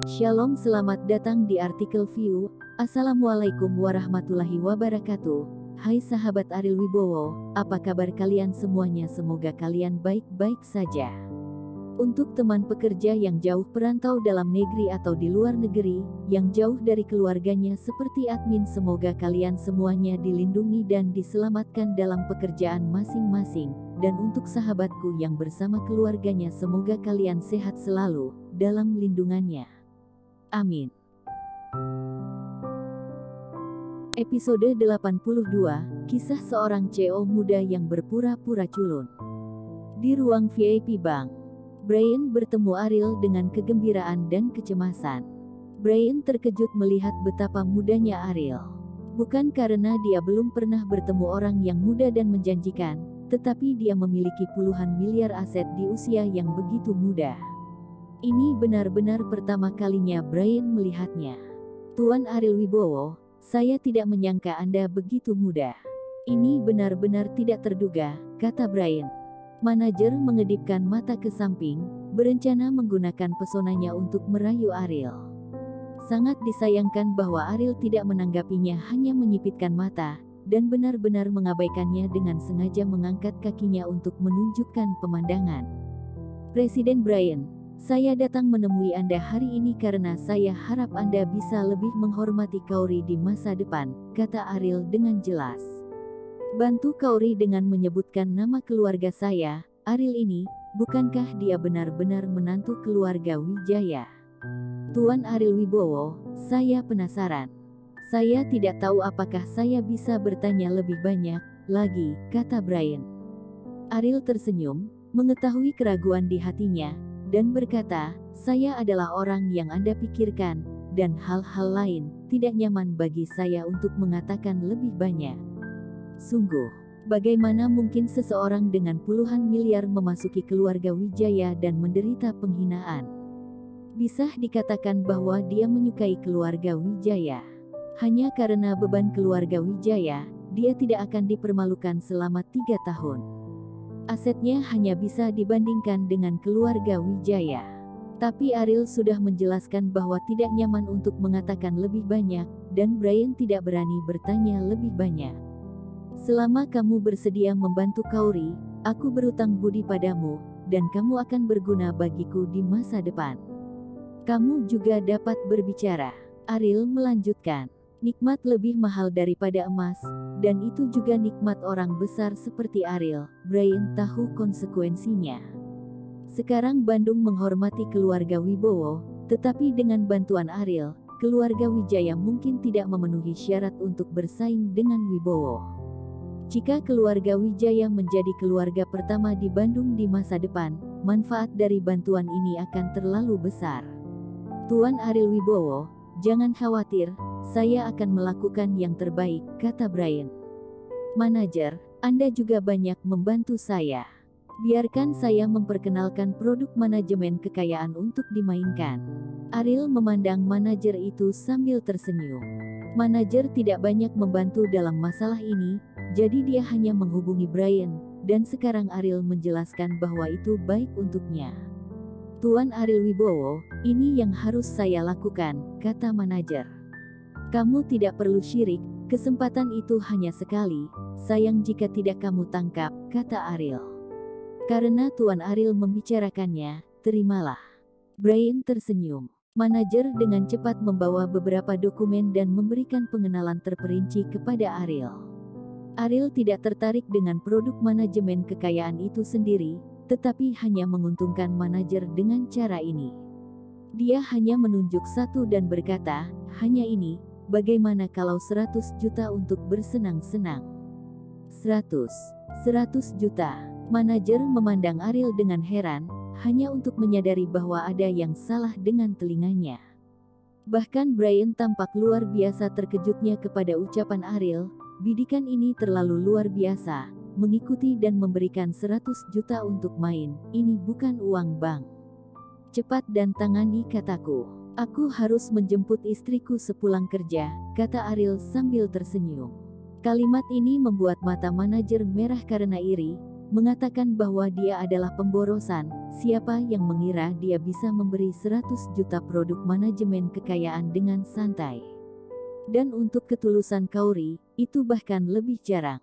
Shalom, selamat datang di artikel View. Assalamualaikum warahmatullahi wabarakatuh. Hai sahabat Ariel Wibowo, apa kabar kalian semuanya? Semoga kalian baik-baik saja. Untuk teman pekerja yang jauh perantau dalam negeri atau di luar negeri, yang jauh dari keluarganya seperti admin, semoga kalian semuanya dilindungi dan diselamatkan dalam pekerjaan masing-masing. Dan untuk sahabatku yang bersama keluarganya, semoga kalian sehat selalu dalam lindungannya. Amin. Episode 82, kisah seorang CEO muda yang berpura-pura culun. Di ruang VIP bank, Brian bertemu Ariel dengan kegembiraan dan kecemasan. Brian terkejut melihat betapa mudanya Ariel. Bukan karena dia belum pernah bertemu orang yang muda dan menjanjikan, tetapi dia memiliki puluhan miliar aset di usia yang begitu muda. Ini benar-benar pertama kalinya Brian melihatnya. Tuan Ariel Wibowo, saya tidak menyangka Anda begitu muda. Ini benar-benar tidak terduga, kata Brian. Manajer mengedipkan mata ke samping, berencana menggunakan pesonanya untuk merayu Ariel. Sangat disayangkan bahwa Ariel tidak menanggapinya, hanya menyipitkan mata, dan benar-benar mengabaikannya dengan sengaja mengangkat kakinya untuk menunjukkan pemandangan. Presiden Brian, saya datang menemui Anda hari ini karena saya harap Anda bisa lebih menghormati Kauri di masa depan, kata Ariel dengan jelas. Bantu Kauri dengan menyebutkan nama keluarga saya, Ariel ini, bukankah dia benar-benar menantu keluarga Wijaya? Tuan Ariel Wibowo, saya penasaran. Saya tidak tahu apakah saya bisa bertanya lebih banyak lagi, kata Brian. Ariel tersenyum, mengetahui keraguan di hatinya, dan berkata, saya adalah orang yang Anda pikirkan, dan hal-hal lain tidak nyaman bagi saya untuk mengatakan lebih banyak. Sungguh, bagaimana mungkin seseorang dengan puluhan miliar memasuki keluarga Wijaya dan menderita penghinaan? Bisa dikatakan bahwa dia menyukai keluarga Wijaya. Hanya karena beban keluarga Wijaya, dia tidak akan dipermalukan selama 3 tahun. Asetnya hanya bisa dibandingkan dengan keluarga Wijaya. Tapi Ariel sudah menjelaskan bahwa tidak nyaman untuk mengatakan lebih banyak, dan Brian tidak berani bertanya lebih banyak. Selama kamu bersedia membantu Kauri, aku berutang budi padamu, dan kamu akan berguna bagiku di masa depan. Kamu juga dapat berbicara. Ariel melanjutkan. Nikmat lebih mahal daripada emas, dan itu juga nikmat orang besar seperti Ariel. Brian tahu konsekuensinya. Sekarang Bandung menghormati keluarga Wibowo, tetapi dengan bantuan Ariel, keluarga Wijaya mungkin tidak memenuhi syarat untuk bersaing dengan Wibowo. Jika keluarga Wijaya menjadi keluarga pertama di Bandung di masa depan, manfaat dari bantuan ini akan terlalu besar. Tuan Ariel Wibowo, jangan khawatir, saya akan melakukan yang terbaik, kata Brian. Manajer, Anda juga banyak membantu saya. Biarkan saya memperkenalkan produk manajemen kekayaan untuk dimainkan. Ariel memandang manajer itu sambil tersenyum. Manajer tidak banyak membantu dalam masalah ini, jadi dia hanya menghubungi Brian, dan sekarang Ariel menjelaskan bahwa itu baik untuknya. Tuan Ariel Wibowo, ini yang harus saya lakukan, kata manajer. Kamu tidak perlu syirik, kesempatan itu hanya sekali, sayang jika tidak kamu tangkap, kata Ariel. Karena Tuan Ariel membicarakannya, terimalah. Brian tersenyum. Manajer dengan cepat membawa beberapa dokumen dan memberikan pengenalan terperinci kepada Ariel. Ariel tidak tertarik dengan produk manajemen kekayaan itu sendiri, tetapi hanya menguntungkan manajer dengan cara ini. Dia hanya menunjuk satu dan berkata, hanya ini. Bagaimana kalau 100 juta untuk bersenang-senang? 100 juta. Manajer memandang Ariel dengan heran, hanya untuk menyadari bahwa ada yang salah dengan telinganya. Bahkan Brian tampak luar biasa terkejutnya kepada ucapan Ariel, bidikan ini terlalu luar biasa, mengikuti dan memberikan 100 juta untuk main, ini bukan uang bank. Cepat dan tangani kataku. Aku harus menjemput istriku sepulang kerja, kata Ariel sambil tersenyum. Kalimat ini membuat mata manajer merah karena iri, mengatakan bahwa dia adalah pemborosan, Siapa yang mengira dia bisa memberi 100 juta produk manajemen kekayaan dengan santai? Dan untuk ketulusan Kauri, itu bahkan lebih jarang.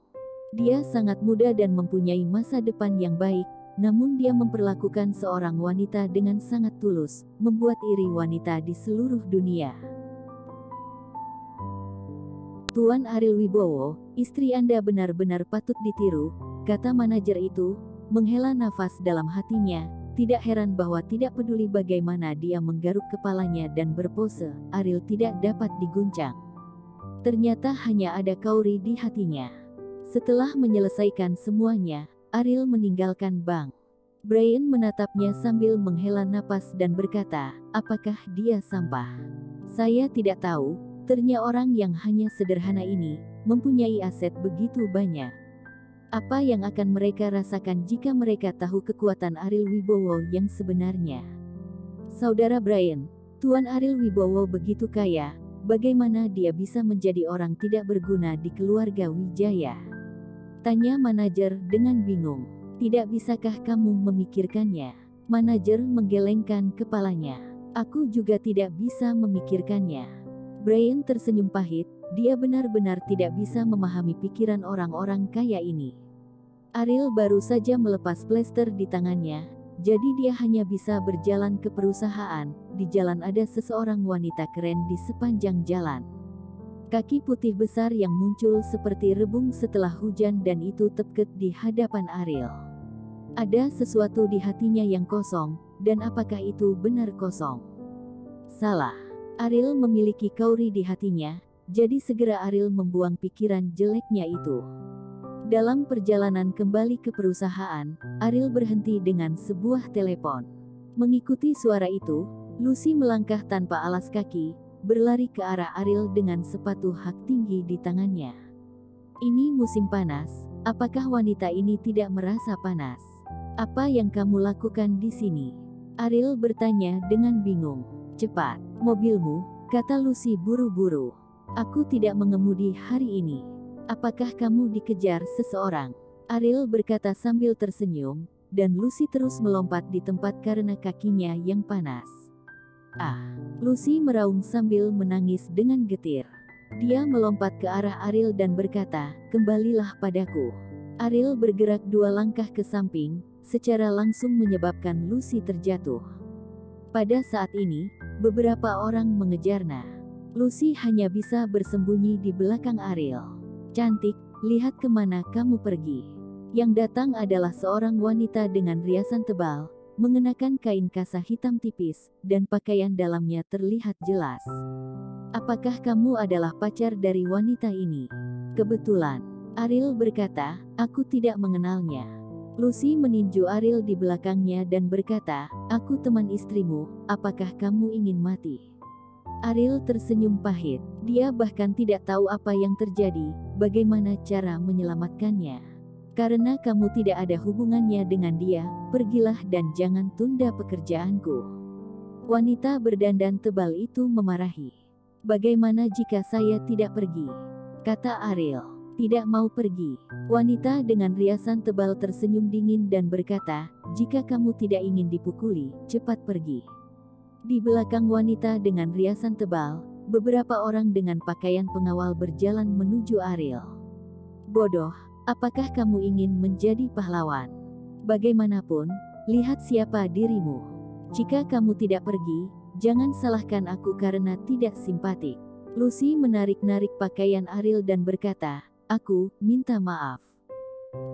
Dia sangat muda dan mempunyai masa depan yang baik, namun dia memperlakukan seorang wanita dengan sangat tulus, membuat iri wanita di seluruh dunia. Tuan Ariel Wibowo, istri Anda benar-benar patut ditiru, kata manajer itu, menghela nafas dalam hatinya. Tidak heran bahwa tidak peduli bagaimana dia menggaruk kepalanya dan berpose, Ariel tidak dapat diguncang. Ternyata hanya ada Kauri di hatinya. Setelah menyelesaikan semuanya, Ariel meninggalkan bank. Brian menatapnya sambil menghela napas dan berkata, apakah dia sampah? Saya tidak tahu, ternyata orang yang hanya sederhana ini, mempunyai aset begitu banyak. Apa yang akan mereka rasakan jika mereka tahu kekuatan Ariel Wibowo yang sebenarnya? Saudara Brian, Tuan Ariel Wibowo begitu kaya, bagaimana dia bisa menjadi orang tidak berguna di keluarga Wijaya? Tanya manajer dengan bingung. Tidak bisakah kamu memikirkannya? Manajer menggelengkan kepalanya. Aku juga tidak bisa memikirkannya. Brian tersenyum pahit, dia benar-benar tidak bisa memahami pikiran orang-orang kaya ini. Ariel baru saja melepas plester di tangannya, jadi dia hanya bisa berjalan ke perusahaan. Di jalan ada seseorang wanita keren di sepanjang jalan. Kaki putih besar yang muncul seperti rebung setelah hujan dan itu tepat di hadapan Ariel. Ada sesuatu di hatinya yang kosong, dan apakah itu benar kosong? Salah. Ariel memiliki Kauri di hatinya, jadi segera Ariel membuang pikiran jeleknya itu. Dalam perjalanan kembali ke perusahaan, Ariel berhenti dengan sebuah telepon. Mengikuti suara itu, Lucy melangkah tanpa alas kaki, berlari ke arah Ariel dengan sepatu hak tinggi di tangannya. Ini musim panas, apakah wanita ini tidak merasa panas? Apa yang kamu lakukan di sini? Ariel bertanya dengan bingung. Cepat, mobilmu, kata Lucy buru-buru. Aku tidak mengemudi hari ini. Apakah kamu dikejar seseorang? Ariel berkata sambil tersenyum, dan Lucy terus melompat di tempat karena kakinya yang panas. Ah, Lucy meraung sambil menangis dengan getir. Dia melompat ke arah Ariel dan berkata, kembalilah padaku. Ariel bergerak 2 langkah ke samping, secara langsung menyebabkan Lucy terjatuh. Pada saat ini, beberapa orang mengejarnya. Lucy hanya bisa bersembunyi di belakang Ariel. Cantik, lihat kemana kamu pergi. Yang datang adalah seorang wanita dengan riasan tebal, mengenakan kain kasa hitam tipis, dan pakaian dalamnya terlihat jelas. Apakah kamu adalah pacar dari wanita ini? Kebetulan, Ariel berkata, aku tidak mengenalnya. Lucy meninju Ariel di belakangnya dan berkata, aku teman istrimu, apakah kamu ingin mati? Ariel tersenyum pahit, dia bahkan tidak tahu apa yang terjadi, bagaimana cara menyelamatkannya. Karena kamu tidak ada hubungannya dengan dia, pergilah dan jangan tunda pekerjaanku. Wanita berdandan tebal itu memarahi. Bagaimana jika saya tidak pergi? Kata Ariel. Tidak mau pergi. Wanita dengan riasan tebal tersenyum dingin dan berkata, jika kamu tidak ingin dipukuli, cepat pergi. Di belakang wanita dengan riasan tebal, beberapa orang dengan pakaian pengawal berjalan menuju Ariel. Bodoh, apakah kamu ingin menjadi pahlawan? Bagaimanapun, lihat siapa dirimu. Jika kamu tidak pergi, jangan salahkan aku karena tidak simpatik. Lucy menarik-narik pakaian Ariel dan berkata, aku minta maaf.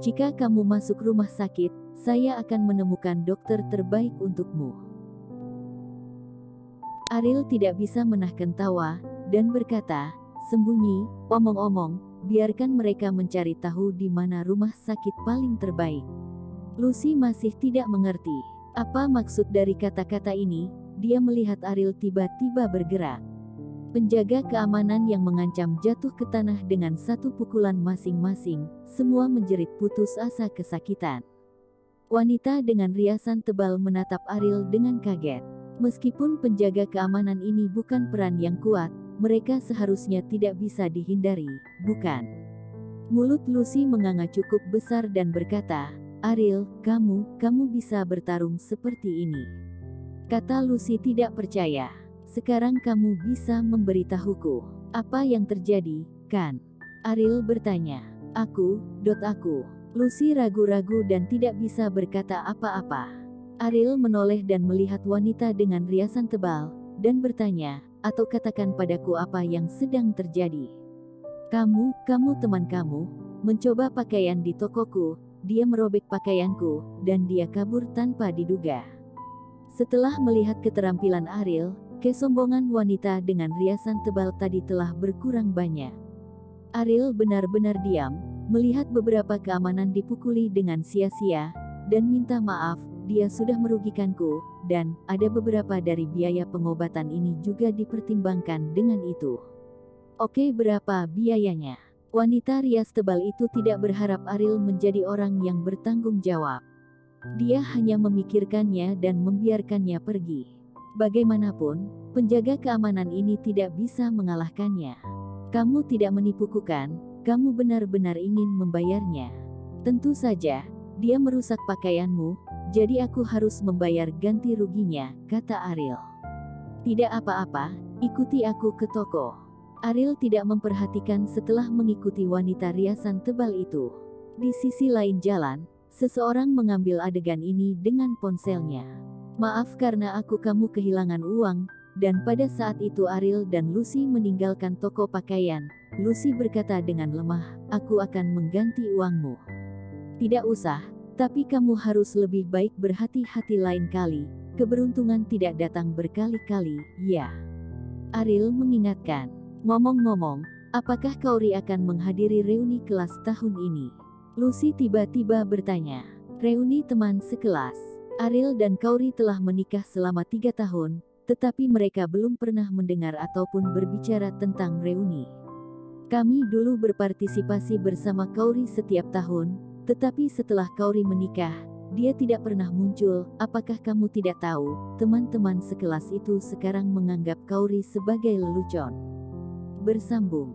Jika kamu masuk rumah sakit, saya akan menemukan dokter terbaik untukmu. Ariel tidak bisa menahan tawa, dan berkata, sembunyi, omong-omong, biarkan mereka mencari tahu di mana rumah sakit paling terbaik. Lucy masih tidak mengerti. Apa maksud dari kata-kata ini? Dia melihat Ariel tiba-tiba bergerak. Penjaga keamanan yang mengancam jatuh ke tanah dengan satu pukulan masing-masing, semua menjerit putus asa kesakitan. Wanita dengan riasan tebal menatap Ariel dengan kaget. Meskipun penjaga keamanan ini bukan peran yang kuat, mereka seharusnya tidak bisa dihindari, bukan? Mulut Lucy menganga cukup besar dan berkata, Ariel, kamu bisa bertarung seperti ini. Kata Lucy tidak percaya. Sekarang kamu bisa memberitahuku. Apa yang terjadi, kan? Ariel bertanya. Aku. Lucy ragu-ragu dan tidak bisa berkata apa-apa. Ariel menoleh dan melihat wanita dengan riasan tebal, dan bertanya, atau katakan padaku apa yang sedang terjadi. Kamu teman kamu, mencoba pakaian di tokoku, dia merobek pakaianku, dan dia kabur tanpa diduga. Setelah melihat keterampilan Ariel, kesombongan wanita dengan riasan tebal tadi telah berkurang banyak. Ariel benar-benar diam, melihat beberapa keamanan dipukuli dengan sia-sia, dan minta maaf, dia sudah merugikanku, dan ada beberapa dari biaya pengobatan ini juga dipertimbangkan dengan itu. Oke, berapa biayanya? Wanita rias tebal itu tidak berharap Ariel menjadi orang yang bertanggung jawab. Dia hanya memikirkannya dan membiarkannya pergi. Bagaimanapun, penjaga keamanan ini tidak bisa mengalahkannya. Kamu tidak menipuku kan? Kamu benar-benar ingin membayarnya. Tentu saja, dia merusak pakaianmu, jadi aku harus membayar ganti ruginya, kata Ariel. Tidak apa-apa, ikuti aku ke toko. Ariel tidak memperhatikan setelah mengikuti wanita riasan tebal itu. Di sisi lain jalan, seseorang mengambil adegan ini dengan ponselnya. Maaf karena kamu kehilangan uang, dan pada saat itu Ariel dan Lucy meninggalkan toko pakaian. Lucy berkata dengan lemah, aku akan mengganti uangmu. Tidak usah, tapi kamu harus lebih baik berhati-hati lain kali, keberuntungan tidak datang berkali-kali, ya. Ariel mengingatkan. Ngomong-ngomong, apakah Kauri akan menghadiri reuni kelas tahun ini? Lucy tiba-tiba bertanya. Reuni teman sekelas. Ariel dan Kauri telah menikah selama 3 tahun, tetapi mereka belum pernah mendengar ataupun berbicara tentang reuni. Kami dulu berpartisipasi bersama Kauri setiap tahun, tetapi setelah Kauri menikah, dia tidak pernah muncul. Apakah kamu tidak tahu, teman-teman sekelas itu sekarang menganggap Kauri sebagai lelucon? Bersambung.